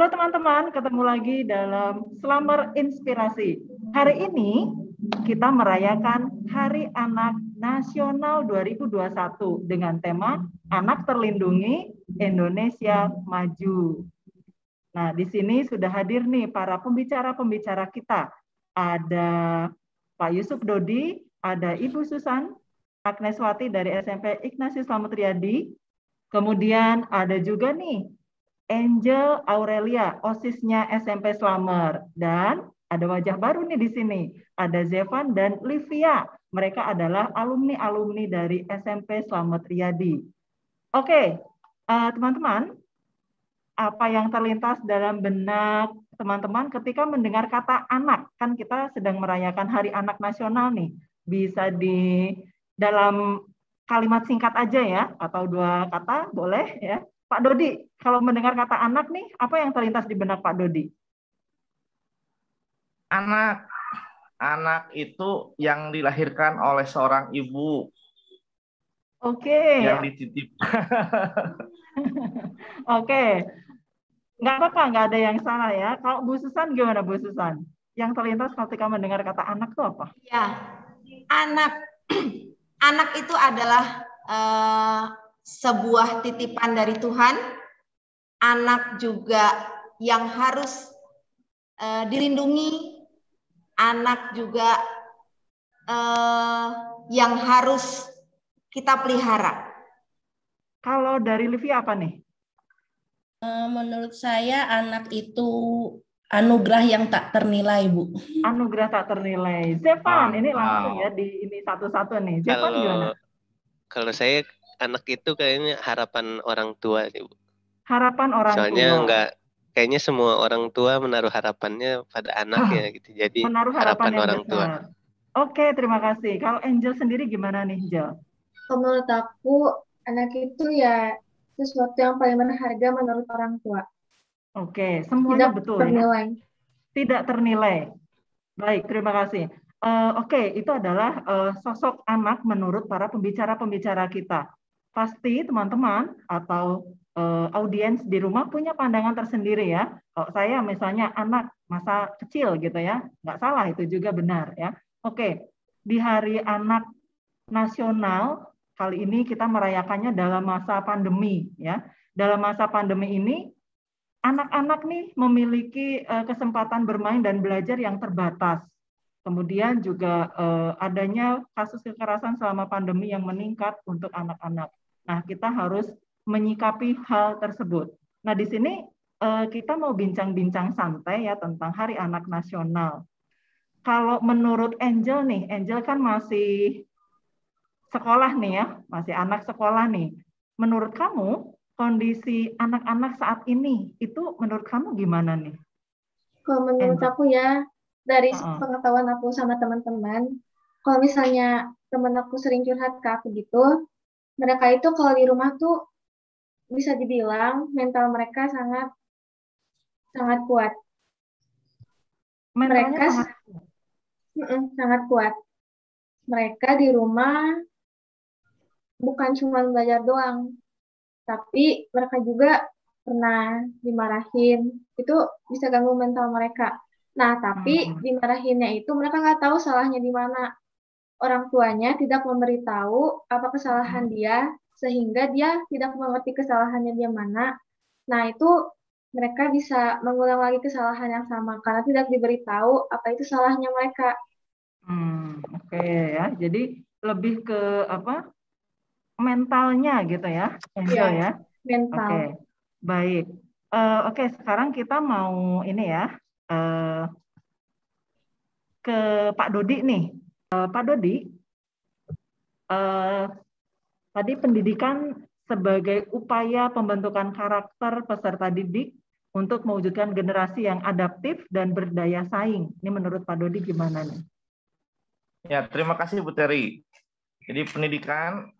Halo teman-teman, ketemu lagi dalam Slammer Inspirasi. Hari ini kita merayakan Hari Anak Nasional 2021 dengan tema Anak Terlindungi, Indonesia Maju. Nah, di sini sudah hadir nih para pembicara-pembicara kita. Ada Pak Yusuf Dodi, ada Ibu Susan Agneswati dari SMP Ignatius Slamet Riyadi. Kemudian ada juga nih Angel Aurelia, OSIS-nya SMP Slamet. Dan ada wajah baru nih di sini. Ada Zevan dan Livia. Mereka adalah alumni-alumni dari SMP Slamet Riyadi. Oke, teman-teman, apa yang terlintas dalam benak teman-teman ketika mendengar kata anak? Kan kita sedang merayakan Hari Anak Nasional nih. Bisa di dalam kalimat singkat aja ya, atau 2 kata boleh ya. Pak Dodi, kalau mendengar kata anak nih, apa yang terlintas di benak Pak Dodi? Anak itu yang dilahirkan oleh seorang ibu. Oke. Yang dititip. Oke. Nggak apa-apa, nggak ada yang salah ya. Kalau Bu Susan gimana Bu Susan? Yang terlintas ketika mendengar kata anak itu apa? Ya, anak itu adalah sebuah titipan dari Tuhan. Anak juga yang harus dilindungi. Anak juga yang harus kita pelihara. Kalau dari Livia apa nih? Menurut saya anak itu anugerah yang tak ternilai, Bu. Anugerah tak ternilai. Zevan, ini langsung ya ini satu-satu nih. Zevan gimana? Kalau saya anak itu kayaknya harapan orang tua nih, Bu. Harapan orang tua. Soalnya kayaknya semua orang tua menaruh harapannya pada anaknya gitu. Jadi menaruh harapan orang tua. Oke, terima kasih. Kalau Angel sendiri gimana nih, Angel? Menurut aku, anak itu ya sesuatu yang paling berharga menurut orang tua. Oke, semuanya tidak betul ternilai. Ya? Tidak ternilai. Baik, terima kasih. Oke, itu adalah sosok anak menurut para pembicara-pembicara kita. Pasti teman-teman atau audiens di rumah punya pandangan tersendiri ya. Kalau saya misalnya anak masa kecil gitu ya, nggak salah, itu juga benar ya. Oke, di Hari Anak Nasional kali ini kita merayakannya dalam masa pandemi ya. Dalam masa pandemi ini anak-anak nih memiliki kesempatan bermain dan belajar yang terbatas. Kemudian juga adanya kasus kekerasan selama pandemi yang meningkat untuk anak-anak. Nah, kita harus menyikapi hal tersebut. Nah, di sini kita mau bincang-bincang santai ya tentang Hari Anak Nasional. Kalau menurut Angel nih, Angel kan masih sekolah nih ya, masih anak sekolah nih. Menurut kamu, kondisi anak-anak saat ini, itu menurut kamu gimana nih? Kalau menurut aku ya, dari pengetahuan aku sama teman-teman, kalau misalnya teman aku sering curhat ke aku gitu, mereka itu kalau di rumah tuh bisa dibilang mental mereka sangat kuat. Mereka sangat kuat. Mereka di rumah bukan cuma belajar doang, tapi mereka juga pernah dimarahin. Itu bisa ganggu mental mereka. Nah, tapi dimarahinnya itu mereka nggak tahu salahnya di mana. Orang tuanya tidak memberitahu apa kesalahan dia, sehingga dia tidak mengerti kesalahannya dia mana. Nah, itu mereka bisa mengulang lagi kesalahan yang sama karena tidak diberitahu apa itu salahnya mereka. Oke ya, jadi lebih ke apa? Mentalnya gitu ya, Angel ya. Mental. Oke, baik. Oke, sekarang kita mau ini ya ke Pak Dodi nih. Pak Dodi, tadi pendidikan sebagai upaya pembentukan karakter peserta didik untuk mewujudkan generasi yang adaptif dan berdaya saing. Ini menurut Pak Dodi gimana nih? Ya, terima kasih Bu Teri. Jadi pendidikan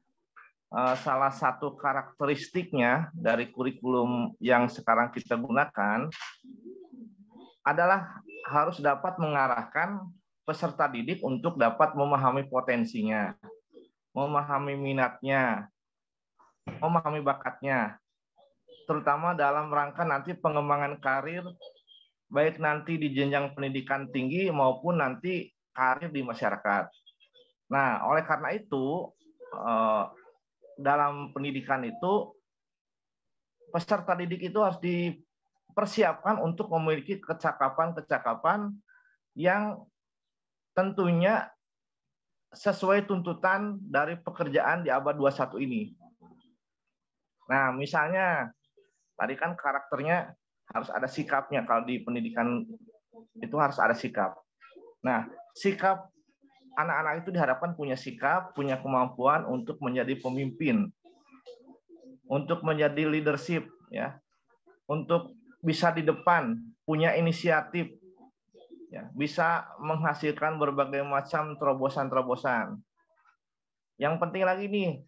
salah satu karakteristiknya dari kurikulum yang sekarang kita gunakan adalah harus dapat mengarahkan peserta didik untuk dapat memahami potensinya, memahami minatnya, memahami bakatnya, terutama dalam rangka nanti pengembangan karir, baik nanti di jenjang pendidikan tinggi maupun nanti karir di masyarakat. Nah, oleh karena itu, dalam pendidikan itu, peserta didik itu harus dipersiapkan untuk memiliki kecakapan-kecakapan yang tentunya sesuai tuntutan dari pekerjaan di abad 21 ini. Nah, misalnya, tadi kan karakternya harus ada sikapnya. Kalau di pendidikan itu harus ada sikap. Nah, sikap anak-anak itu diharapkan punya sikap, punya kemampuan untuk menjadi pemimpin, untuk menjadi leadership, ya, untuk bisa di depan, punya inisiatif, ya, bisa menghasilkan berbagai macam terobosan-terobosan. Yang penting lagi nih,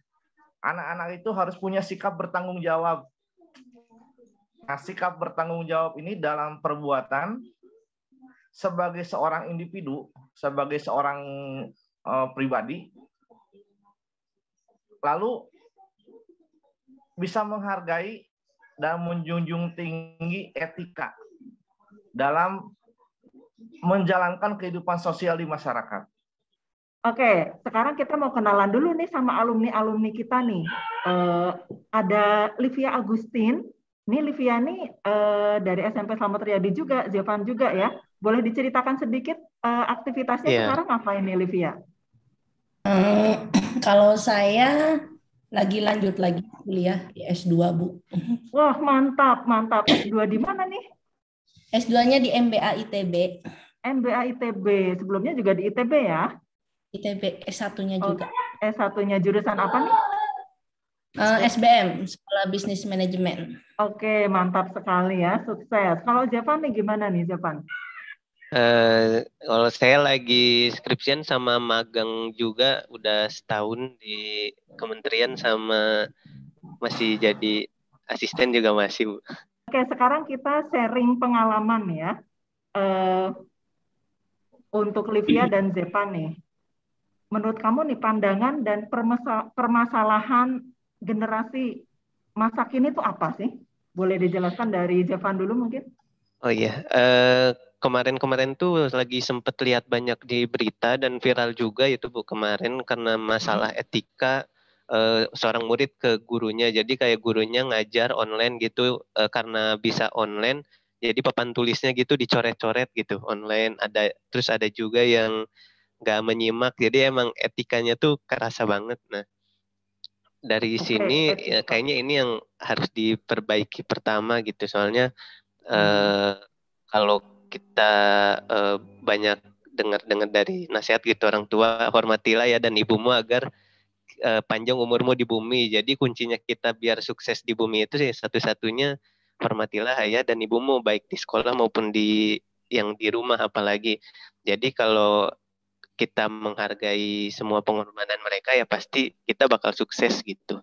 anak-anak itu harus punya sikap bertanggung jawab. Nah, sikap bertanggung jawab ini dalam perbuatan sebagai seorang individu, sebagai seorang pribadi, lalu bisa menghargai dan menjunjung tinggi etika dalam menjalankan kehidupan sosial di masyarakat. Oke, sekarang kita mau kenalan dulu nih sama alumni-alumni kita nih. Ada Livia Agustin. Ini Livia nih dari SMP Slamet Riyadi juga, Zevan juga ya. Boleh diceritakan sedikit aktivitasnya sekarang apa ini, Livia? Kalau saya lagi lanjut lagi kuliah di S2, Bu. Wah, mantap, mantap. S2 di mana nih? S2-nya di MBA ITB. MBA ITB, sebelumnya juga di ITB ya? ITB S1-nya juga. S1-nya jurusan apa nih? SBM, Sekolah Bisnis Manajemen. Oke, mantap sekali ya, sukses. Kalau Zevan nih gimana nih, Zevan? Kalau saya lagi skripsian sama magang juga udah setahun di kementerian, sama masih jadi asisten juga masih, Bu. Oke, sekarang kita sharing pengalaman ya. Untuk Livia dan Zevan nih. Menurut kamu nih pandangan dan permasalahan generasi masa kini itu apa sih? Boleh dijelaskan dari Zevan dulu mungkin? Oh iya, kemarin-kemarin tuh lagi sempet lihat banyak di berita dan viral juga itu, Bu, kemarin karena masalah etika seorang murid ke gurunya. Jadi kayak gurunya ngajar online gitu, karena bisa online, jadi papan tulisnya gitu dicoret-coret gitu online. Terus ada juga yang nggak menyimak, jadi emang etikanya tuh kerasa banget. Nah, dari sini ya, kayaknya ini yang harus diperbaiki pertama gitu, soalnya kalau kita banyak dengar dari nasihat gitu orang tua, hormatilah ya dan ibumu agar panjang umurmu di bumi. Jadi kuncinya kita biar sukses di bumi itu sih satu-satunya hormatilah ayah dan ibumu, baik di sekolah maupun di rumah apalagi. Jadi kalau kita menghargai semua pengorbanan mereka, ya pasti kita bakal sukses gitu.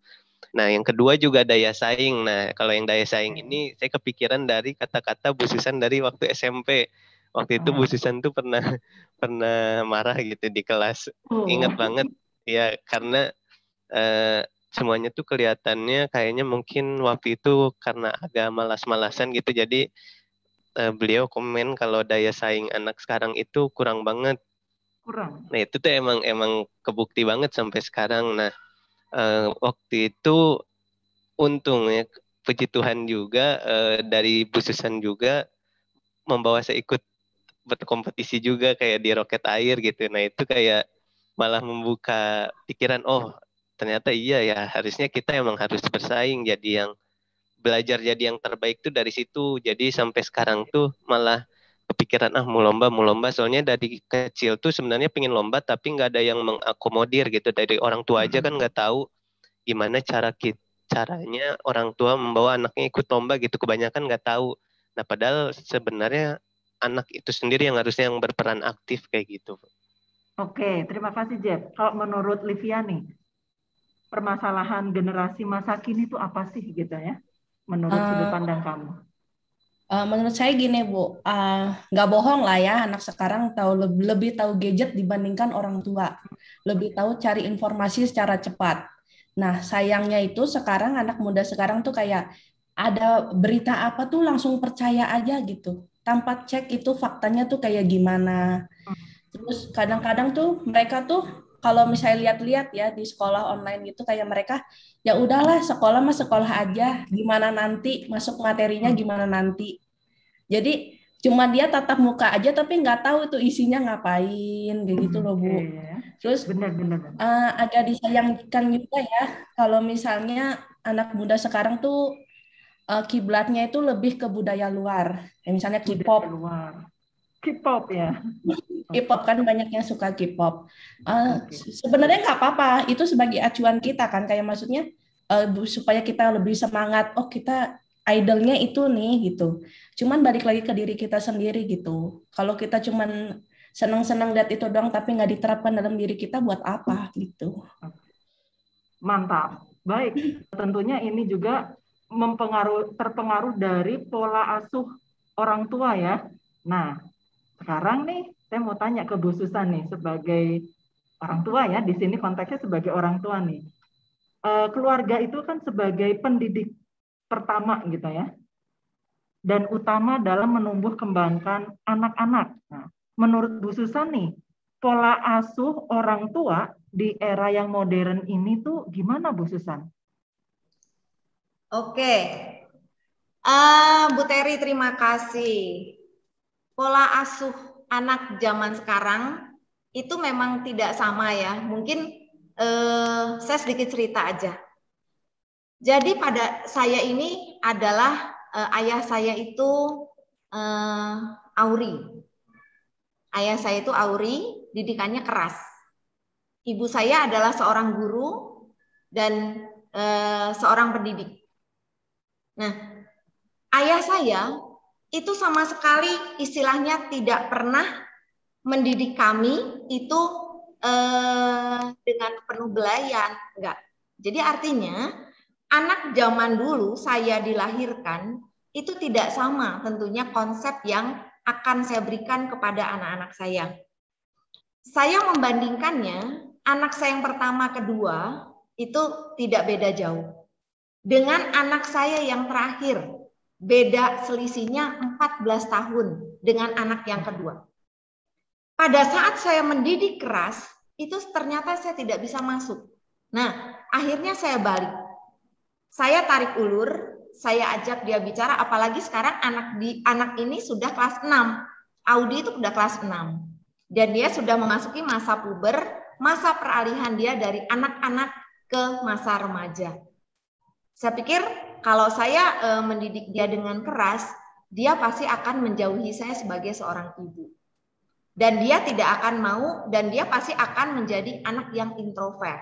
Nah, yang kedua juga daya saing. Nah, kalau yang daya saing ini saya kepikiran dari kata-kata Bu Susan dari waktu SMP. Waktu itu Bu Susan tuh pernah marah gitu di kelas. Ingat banget ya, karena semuanya tuh kelihatannya kayaknya mungkin waktu itu karena agak malas-malasan gitu. Jadi beliau komen kalau daya saing anak sekarang itu kurang banget. Nah, itu tuh emang kebukti banget sampai sekarang. Nah, waktu itu untungnya puji Tuhan juga dari Bu Susan juga membawa saya ikut berkompetisi juga kayak di roket air gitu. Nah, itu kayak malah membuka pikiran, oh ternyata iya ya, harusnya kita emang harus bersaing, jadi yang belajar jadi yang terbaik tuh dari situ. Jadi sampai sekarang tuh malah kepikiran mau lomba, soalnya dari kecil tuh sebenarnya pengen lomba tapi nggak ada yang mengakomodir gitu. Dari orang tua aja kan nggak tahu gimana caranya orang tua membawa anaknya ikut lomba gitu, kebanyakan nggak tahu. Nah, padahal sebenarnya anak itu sendiri yang harusnya yang berperan aktif kayak gitu. Oke, terima kasih Jeff. Kalau menurut Livia nih, permasalahan generasi masa kini itu apa sih gitu ya, menurut sudut pandang kamu? Menurut saya gini, Bu, nggak bohong lah ya, anak sekarang lebih tahu gadget dibandingkan orang tua, lebih tahu cari informasi secara cepat. Nah, sayangnya itu sekarang anak muda sekarang tuh kayak ada berita apa tuh langsung percaya aja gitu. Tanpa cek itu faktanya tuh kayak gimana. Terus kadang-kadang tuh mereka tuh kalau misalnya lihat-lihat ya di sekolah online gitu kayak mereka ya udahlah sekolah mah sekolah aja, gimana nanti masuk materinya gimana nanti. Jadi cuma dia tatap muka aja tapi nggak tahu itu isinya ngapain kayak gitu loh Bu. Terus Benar-benar. agak disayangkan juga ya kalau misalnya anak muda sekarang tuh kiblatnya itu lebih ke budaya luar, ya, misalnya K-pop. K-pop ya. K-pop kan banyak yang suka K-pop. Sebenarnya nggak apa-apa, itu sebagai acuan kita kan, kayak maksudnya supaya kita lebih semangat. Oh kita idolnya itu nih gitu. Cuman balik lagi ke diri kita sendiri gitu. Kalau kita cuman senang-senang lihat itu doang tapi nggak diterapkan dalam diri kita buat apa gitu. Mantap. Baik, tentunya ini juga terpengaruh dari pola asuh orang tua ya. Nah, sekarang nih saya mau tanya ke Bu Susan nih sebagai orang tua ya, di sini konteksnya sebagai orang tua nih. Keluarga itu kan sebagai pendidik pertama gitu ya. Dan utama dalam menumbuh kembangkan anak-anak. Nah, menurut Bu Susan nih, pola asuh orang tua di era yang modern ini tuh gimana Bu Susan? Oke, Bu Teri terima kasih. Pola asuh anak zaman sekarang itu memang tidak sama ya. Mungkin saya sedikit cerita aja. Jadi pada saya ini adalah ayah saya itu Auri. Ayah saya itu Auri, didikannya keras. Ibu saya adalah seorang guru dan seorang pendidik. Nah, ayah saya itu sama sekali istilahnya tidak pernah mendidik kami itu dengan penuh belayan, enggak. Jadi artinya anak zaman dulu saya dilahirkan itu tidak sama tentunya konsep yang akan saya berikan kepada anak-anak saya. Saya membandingkannya anak saya yang pertama kedua itu tidak beda jauh. Dengan anak saya yang terakhir, beda selisihnya 14 tahun dengan anak yang kedua. Pada saat saya mendidik keras, itu ternyata saya tidak bisa masuk. Nah, akhirnya saya balik. Saya tarik ulur, saya ajak dia bicara, apalagi sekarang anak ini sudah kelas 6. Audi itu sudah kelas 6. Dan dia sudah memasuki masa puber, masa peralihan dia dari anak-anak ke masa remaja. Saya pikir kalau saya mendidik dia dengan keras, dia pasti akan menjauhi saya sebagai seorang ibu. Dan dia tidak akan mau, dan dia pasti akan menjadi anak yang introvert.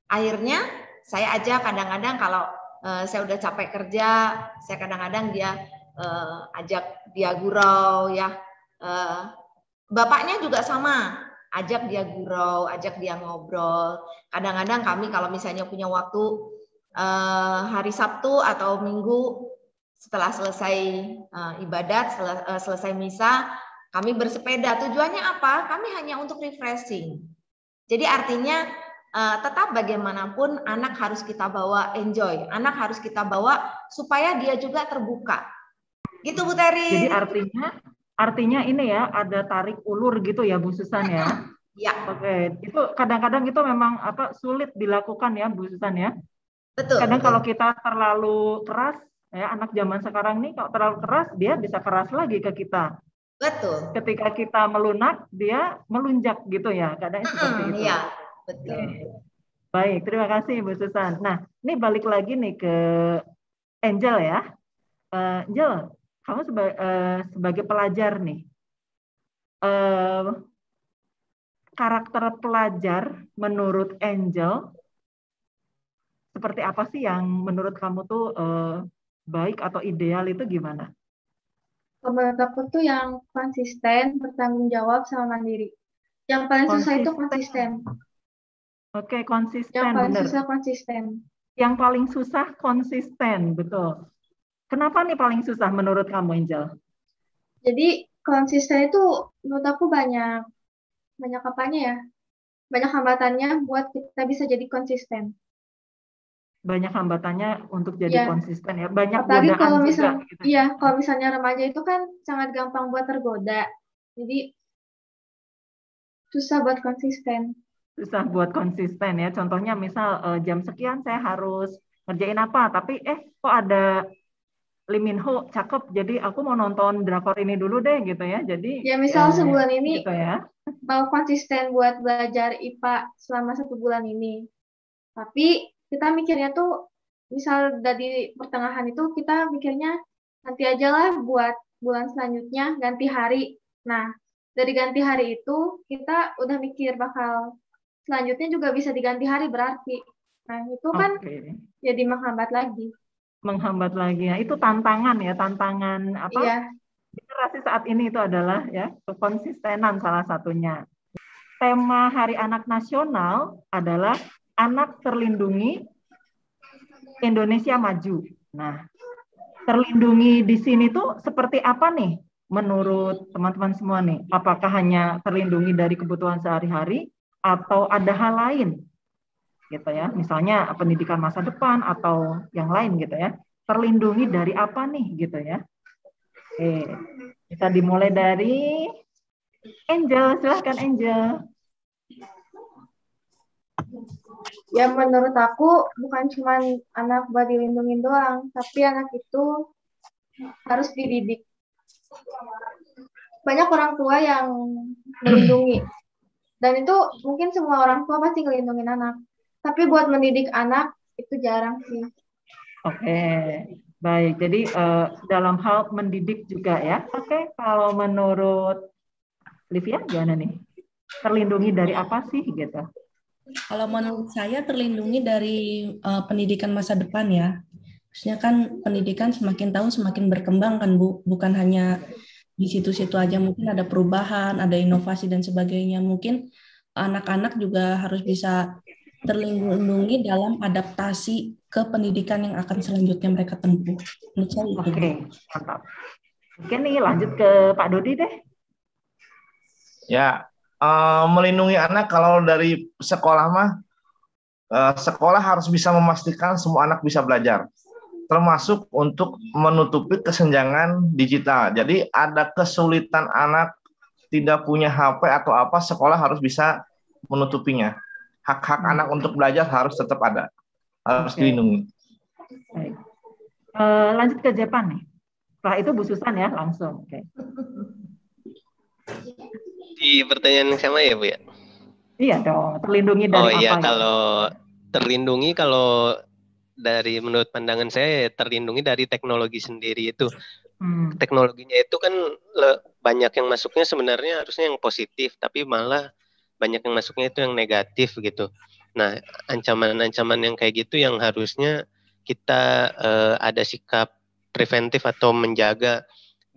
Akhirnya saya aja kadang-kadang kalau saya udah capek kerja, saya kadang-kadang dia ajak dia gurau ya. Bapaknya juga sama, ajak dia gurau, ajak dia ngobrol. Kadang-kadang kami kalau misalnya punya waktu hari Sabtu atau Minggu setelah selesai ibadat, selesai misa, kami bersepeda. Tujuannya apa? Kami hanya untuk refreshing. Jadi artinya tetap bagaimanapun anak harus kita bawa enjoy. Anak harus kita bawa supaya dia juga terbuka. Gitu Bu Teri. Jadi artinya ini ya ada tarik ulur gitu ya Bu Susan ya. Ya. Oke, itu kadang-kadang itu memang sulit dilakukan ya Bu Susan ya. Betul. Kadang kalau kita terlalu keras, ya anak zaman sekarang nih kalau terlalu keras dia bisa keras lagi ke kita. Betul. Ketika kita melunak, dia melunjak gitu ya. Kadang seperti itu. Iya, betul. Baik, terima kasih Bu Susan. Nah, ini balik lagi nih ke Angel ya. Angel, kamu sebagai pelajar nih, karakter pelajar menurut Angel seperti apa sih yang menurut kamu tuh baik atau ideal itu gimana? Menurut aku tuh yang konsisten, bertanggung jawab, sama mandiri. Yang paling susah itu konsisten. Oke, konsisten. Yang paling bener. susah konsisten. Yang paling susah konsisten, betul. Kenapa nih paling susah menurut kamu, Angel? Jadi konsisten itu menurut aku banyak apanya ya? Banyak hambatannya buat kita bisa jadi konsisten. banyak hambatannya untuk jadi Iya. konsisten ya. Banyak Apalagi godaan kalau juga gitu. iya, kalau misalnya remaja itu kan sangat gampang buat tergoda. Jadi susah buat konsisten. Susah buat konsisten ya. Contohnya misal jam sekian saya harus ngerjain apa, tapi kok ada Lee Min Ho cakep, jadi aku mau nonton drakor ini dulu deh gitu ya. Jadi Ya misal sebulan ini gitu ya. mau konsisten buat belajar IPA selama 1 bulan ini. Tapi kita mikirnya tuh, misal dari pertengahan itu kita mikirnya nanti aja lah buat bulan selanjutnya ganti hari. Nah, dari ganti hari itu kita udah mikir bakal selanjutnya juga bisa diganti hari berarti. Nah, itu kan jadi menghambat lagi. Menghambat lagi. Nah, itu tantangan ya, tantangan apa? Iya. Generasi saat ini itu adalah ya kekonsistenan salah satunya. Tema Hari Anak Nasional adalah Anak Terlindungi, Indonesia Maju. Nah, terlindungi di sini tuh seperti apa nih menurut teman-teman semua nih? Apakah hanya terlindungi dari kebutuhan sehari-hari atau ada hal lain? Gitu ya. Misalnya pendidikan masa depan atau yang lain gitu ya. Terlindungi dari apa nih gitu ya. Oke. Bisa dimulai dari Angel, silahkan Angel. Ya menurut aku bukan cuma anak buat dilindungi doang, tapi anak itu harus dididik. Banyak orang tua yang melindungi, dan itu mungkin semua orang tua pasti ngelindungin anak. Tapi buat mendidik anak itu jarang sih. Oke, baik. Jadi dalam hal mendidik juga ya. Oke, kalau menurut Livia gimana nih? Terlindungi dari apa sih gitu? Kalau menurut saya terlindungi dari pendidikan masa depan ya. Maksudnya kan pendidikan semakin tahun semakin berkembang kan Bu, bukan hanya di situ-situ aja, mungkin ada perubahan, ada inovasi dan sebagainya. Mungkin anak-anak juga harus bisa terlindungi dalam adaptasi ke pendidikan yang akan selanjutnya mereka tempuh. Menurut saya itu. Oke, mantap. Oke nih lanjut ke Pak Dodi deh. Ya, melindungi anak kalau dari sekolah mah, sekolah harus bisa memastikan semua anak bisa belajar, termasuk untuk menutupi kesenjangan digital. Jadi ada kesulitan anak tidak punya HP atau apa, sekolah harus bisa menutupinya. Hak-hak anak untuk belajar harus tetap ada, harus dilindungi. Baik. Lanjut ke Jepang nih. Setelah itu Bu Susan ya langsung. Oke. Di pertanyaan yang sama ya Bu ya? Iya dong, terlindungi dari apa? Oh iya, kalau terlindungi, kalau dari menurut pandangan saya terlindungi dari teknologi sendiri itu. Teknologinya itu kan banyak yang masuknya sebenarnya harusnya yang positif, tapi malah banyak yang masuknya itu yang negatif gitu. Nah, ancaman-ancaman yang kayak gitu yang harusnya kita ada sikap preventif atau menjaga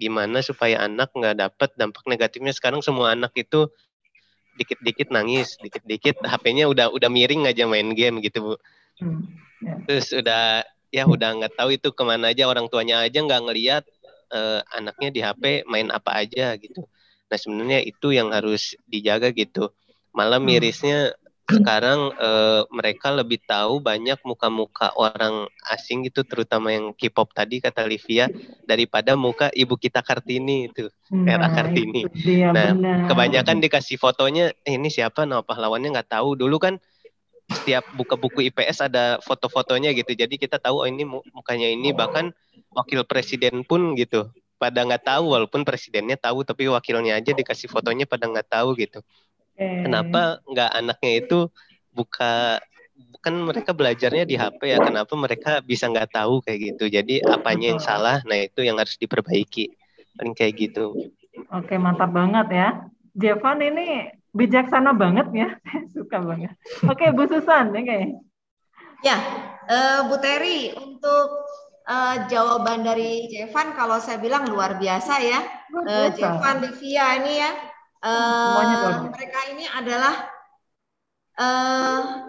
gimana supaya anak nggak dapat dampak negatifnya. Sekarang semua anak itu dikit-dikit nangis, dikit-dikit HP-nya udah miring aja main game gitu Bu. Terus udah nggak tahu itu kemana aja, orang tuanya aja nggak ngelihat anaknya di HP main apa aja gitu. Nah sebenarnya itu yang harus dijaga gitu. Malah mirisnya sekarang mereka lebih tahu banyak muka-muka orang asing gitu, terutama yang K-pop tadi kata Livia, daripada muka ibu kita Kartini itu, Era Kartini. Nah kebanyakan dikasih fotonya, ini siapa, nama pahlawannya nggak tahu. Dulu kan setiap buka buku IPS ada foto-fotonya gitu, jadi kita tahu oh ini mukanya ini. Bahkan wakil presiden pun gitu pada nggak tahu, walaupun presidennya tahu tapi wakilnya aja dikasih fotonya pada nggak tahu gitu. Kenapa nggak anaknya itu bukan mereka belajarnya di HP ya, kenapa mereka bisa nggak tahu kayak gitu. Jadi apanya yang salah, nah itu yang harus diperbaiki, paling kayak gitu. Oke, mantap banget ya. Jevan ini bijaksana banget ya, suka banget. Oke, Bu Susan, oke. Ya, Bu Terry, untuk jawaban dari Jevan, kalau saya bilang luar biasa ya. Jevan, Livia ini ya, mereka ini adalah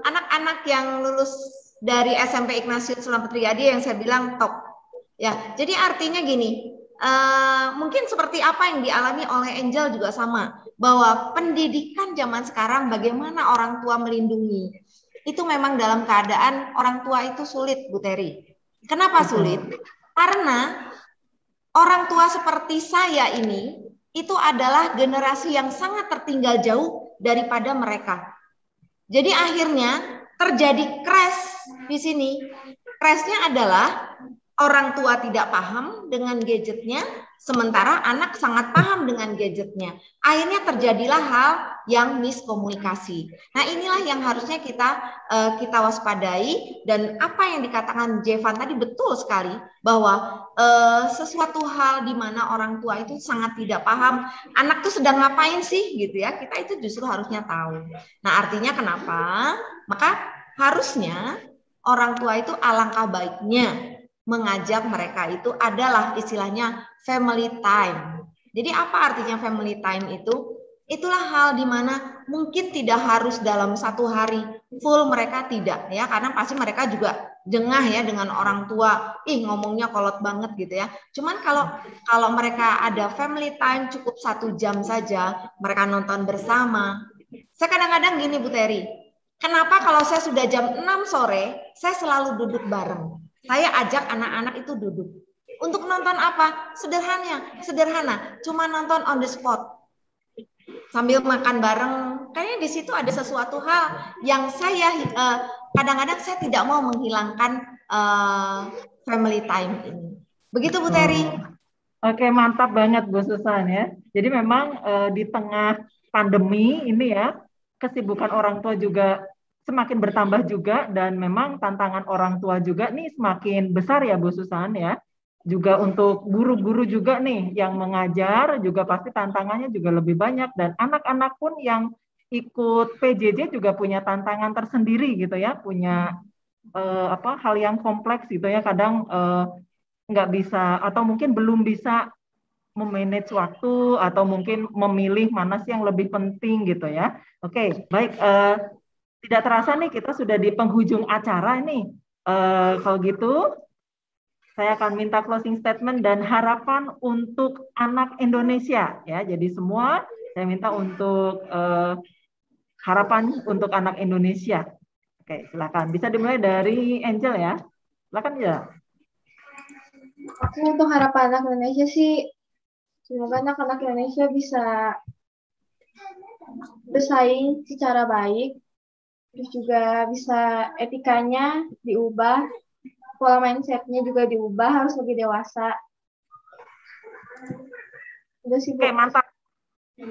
anak-anak yang lulus dari SMP Ignatius Selamat Riyadi yang saya bilang top. Ya, jadi artinya gini, mungkin seperti apa yang dialami oleh Angel juga sama, bahwa pendidikan zaman sekarang bagaimana orang tua melindungi. itu memang dalam keadaan orang tua itu sulit, Bu Teri. Kenapa sulit? Karena orang tua seperti saya ini itu adalah generasi yang sangat tertinggal jauh daripada mereka. Jadi akhirnya terjadi crash di sini. Crashnya adalah orang tua tidak paham dengan gadgetnya, sementara anak sangat paham dengan gadgetnya. Akhirnya terjadilah hal yang miskomunikasi. Nah, inilah yang harusnya kita waspadai, dan apa yang dikatakan Jevan tadi betul sekali, bahwa sesuatu hal di mana orang tua itu sangat tidak paham anak tuh sedang ngapain sih gitu ya. Kita itu justru harusnya tahu. Nah, artinya kenapa? Maka harusnya orang tua itu alangkah baiknya mengajak mereka itu adalah istilahnya family time. Jadi apa artinya family time itu? Itulah hal di mana mungkin tidak harus dalam satu hari full, mereka tidak ya, karena pasti mereka juga jengah ya dengan orang tua, ngomongnya kolot banget gitu ya. Cuman kalau mereka ada family time cukup 1 jam saja, mereka nonton bersama. Saya kadang-kadang gini Bu Teri, kenapa kalau saya sudah jam 6 sore saya selalu duduk bareng? Saya ajak anak-anak itu duduk. Untuk nonton apa? Sederhana. Cuma nonton on the spot. Sambil makan bareng. Kayaknya di situ ada sesuatu hal yang saya kadang-kadang saya tidak mau menghilangkan family time ini. Begitu Bu Teri. Oke, mantap banget Bu Susan ya. Jadi memang di tengah pandemi ini ya, kesibukan orang tua juga semakin bertambah juga, dan memang tantangan orang tua juga nih semakin besar ya Bu Susan ya. Juga untuk guru-guru juga nih yang mengajar juga pasti tantangannya juga lebih banyak, dan anak-anak pun yang ikut PJJ juga punya tantangan tersendiri gitu ya, punya hal yang kompleks gitu ya, kadang nggak bisa atau mungkin belum bisa memanage waktu atau mungkin memilih mana sih yang lebih penting gitu ya. Oke, baik. Tidak terasa nih kita sudah di penghujung acara nih. Kalau gitu, saya akan minta closing statement dan harapan untuk anak Indonesia ya. Jadi semua saya minta untuk harapan untuk anak Indonesia. Oke, silakan. Bisa dimulai dari Angel ya. Silakan ya. Untuk harapan anak Indonesia sih, semoga anak-anak Indonesia bisa bersaing secara baik. Terus juga bisa etikanya diubah, pola mindset-nya juga diubah, harus lebih dewasa. Udah sih, Bu. Oke, mantap.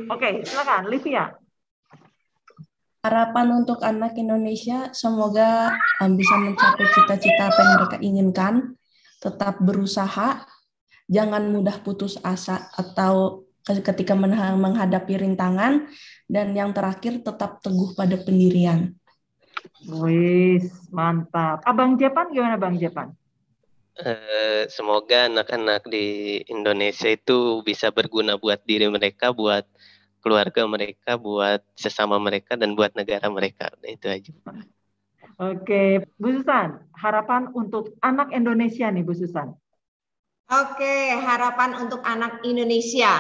Oke, silakan, Livia. Harapan untuk anak Indonesia, semoga bisa mencapai cita-cita apa yang mereka inginkan, tetap berusaha, jangan mudah putus asa atau ketika menghadapi rintangan, dan yang terakhir tetap teguh pada pendirian. Wih, mantap. Abang Jepan gimana Bang Jepan? Semoga anak-anak di Indonesia itu bisa berguna buat diri mereka, buat keluarga mereka, buat sesama mereka, dan buat negara mereka. Itu aja. Oke, Bu Susan, harapan untuk anak Indonesia nih Bu Susan. Oke, harapan untuk anak Indonesia.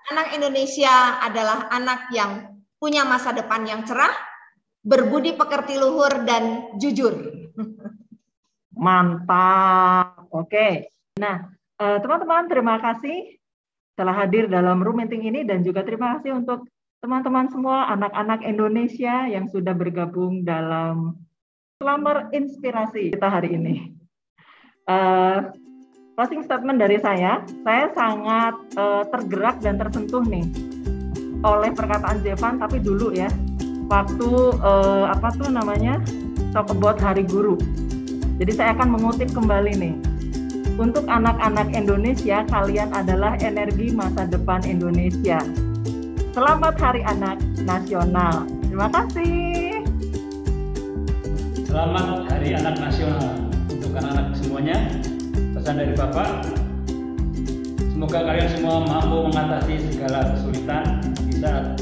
Anak Indonesia adalah anak yang punya masa depan yang cerah, berbudi pekerti luhur, dan jujur. Mantap. Oke. Nah, teman-teman terima kasih telah hadir dalam room meeting ini, dan juga terima kasih untuk teman-teman semua anak-anak Indonesia yang sudah bergabung dalam Slammer Inspirasi kita hari ini. Closing statement dari saya sangat tergerak dan tersentuh nih oleh perkataan Jevan, tapi dulu ya, waktu talk about Hari Guru. Jadi saya akan mengutip kembali nih. Untuk anak-anak Indonesia, kalian adalah energi masa depan Indonesia. Selamat Hari Anak Nasional. Terima kasih. Selamat Hari Anak Nasional untuk anak-anak semuanya. Pesan dari Bapak, semoga kalian semua mampu mengatasi segala kesulitan di saat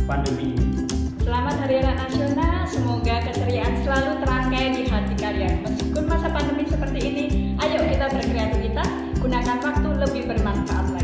pandemi ini. Selamat Hari Anak Nasional, semoga keceriaan selalu terangkai di hati kalian. Meskipun masa pandemi seperti ini, ayo kita berkreativitas, gunakan waktu lebih bermanfaat.